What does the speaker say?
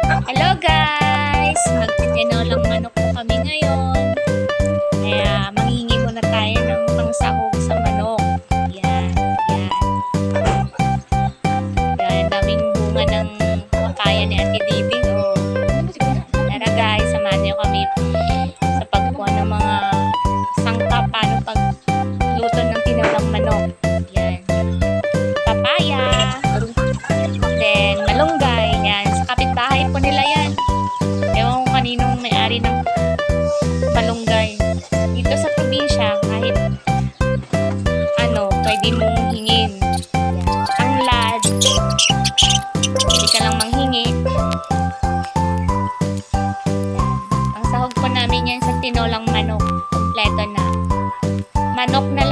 Hello guys! Magtitinolang manok po kami ngayon. Kaya manghingi muna tayo ng pangsahog sa manok. Yan, yan. Yan, daming bunga ng papaya ni Ate Dibing. Oh. Tara guys, samahan niyo kami sa pagkuha ng mga sangkap paano pagluto ng tinolang manok. Yan. Papaya. Then, malunggay. Yan. Sa kapitbahay po nila yan. Ewan ko kaninong may-ari ng malunggay. Dito sa probinsya, kahit pwede mong hingin. Yan. Tanglad. Pwede ka lang manghingi. Yan. Ang sahog po namin yan sa tinolang manok. Kompleto na. Manok na